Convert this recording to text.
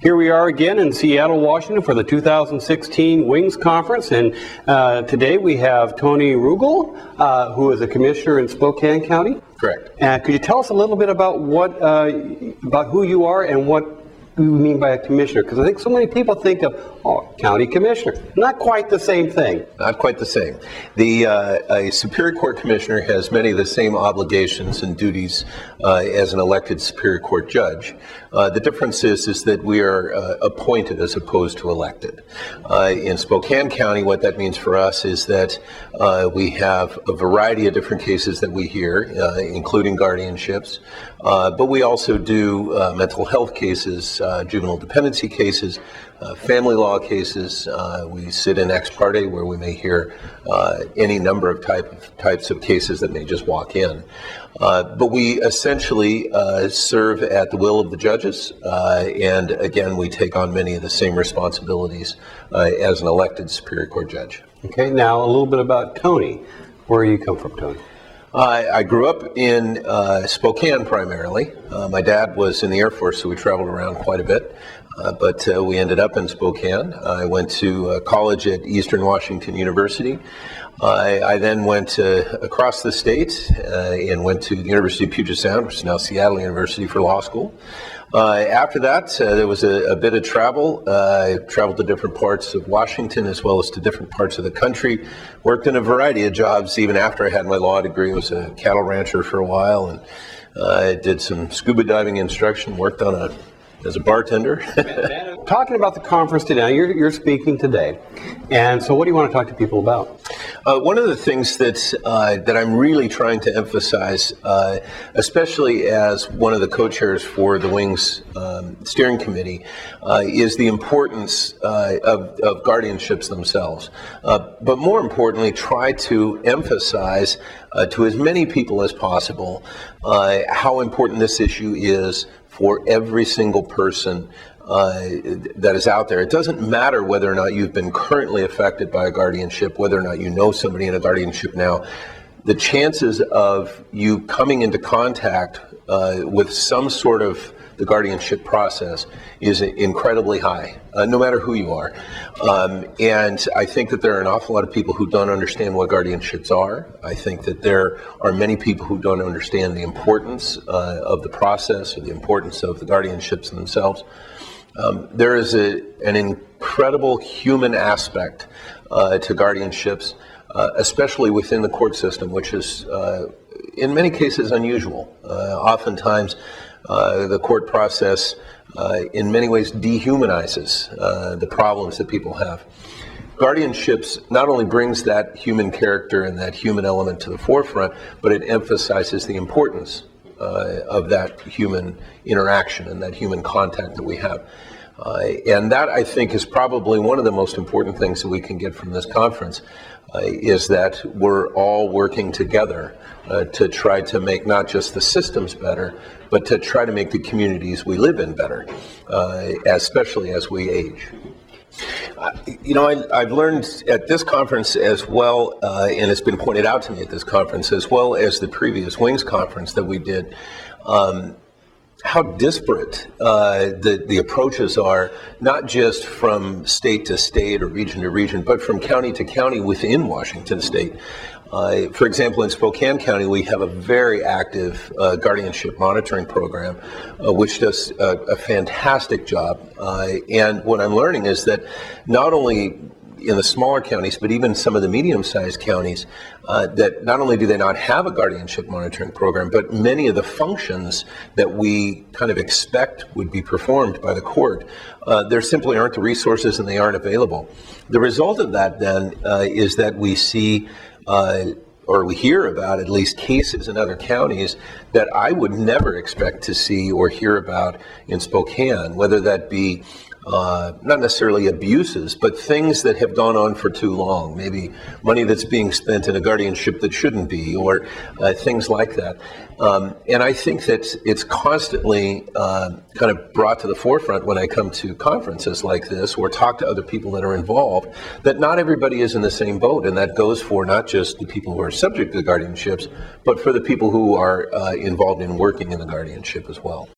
Here we are again in Seattle, Washington for the 2016 Wings Conference, and today we have Tony Rugel, who is a commissioner in Spokane County. Correct. Could you tell us a little bit about about who you are and what you mean by a commissioner? Because I think so many people think of, county commissioner. Not quite the same thing. Not quite the same. A Superior Court commissioner has many of the same obligations and duties as an elected Superior Court judge. The difference is that we are appointed as opposed to elected. In Spokane County, what that means for us is that we have a variety of different cases that we hear, including guardianships, but we also do mental health cases, juvenile dependency cases, family law cases. We sit in ex parte where we may hear any number of types of cases that may just walk in. But we essentially serve at the will of the judges, and again, we take on many of the same responsibilities as an elected Superior Court judge. Okay, now a little bit about Tony. Where do you come from, Tony? I grew up in Spokane primarily. My dad was in the Air Force, so we traveled around quite a bit, but we ended up in Spokane. I went to college at Eastern Washington University. I then went across the state and went to the University of Puget Sound, which is now Seattle University, for law school. After that, there was a bit of travel. I traveled to different parts of Washington as well as to different parts of the country. Worked in a variety of jobs even after I had my law degree. I was a cattle rancher for a while, and I did some scuba diving instruction, worked as a bartender. Talking about the conference today, you're speaking today, and so what do you want to talk to people about? One of the things that I'm really trying to emphasize, especially as one of the co-chairs for the Wings Steering Committee, is the importance of guardianships themselves. But more importantly, try to emphasize to as many people as possible how important this issue is for every single person that is out there. It doesn't matter whether or not you've been currently affected by a guardianship, whether or not you know somebody in a guardianship now. The chances of you coming into contact with some sort of the guardianship process is incredibly high, no matter who you are. And I think that there are an awful lot of people who don't understand what guardianships are. I think that there are many people who don't understand the importance of the process or the importance of the guardianships themselves. There is an incredible human aspect to guardianships, especially within the court system, which is in many cases unusual. Oftentimes, the court process in many ways dehumanizes the problems that people have. Guardianships not only brings that human character and that human element to the forefront, but it emphasizes the importance of that human interaction and that human contact that we have. And that, I think, is probably one of the most important things that we can get from this conference, is that we're all working together to try to make not just the systems better, but to try to make the communities we live in better, especially as we age. I've learned at this conference as well, and it's been pointed out to me at this conference, as well as the previous Wings conference that we did, how disparate the approaches are, not just from state to state or region to region, but from county to county within Washington state. For example, in Spokane County, we have a very active guardianship monitoring program, which does a fantastic job. And what I'm learning is that not only in the smaller counties, but even some of the medium-sized counties, that not only do they not have a guardianship monitoring program, but many of the functions that we kind of expect would be performed by the court, there simply aren't the resources and they aren't available. The result of that then is that we see or we hear about at least cases in other counties that I would never expect to see or hear about in Spokane, whether that be not necessarily abuses, but things that have gone on for too long, maybe money that's being spent in a guardianship that shouldn't be, or things like that. And I think that it's constantly kind of brought to the forefront when I come to conferences like this or talk to other people that are involved, that not everybody is in the same boat, and that goes for not just the people who are subject to the guardianships, but for the people who are involved in working in the guardianship as well.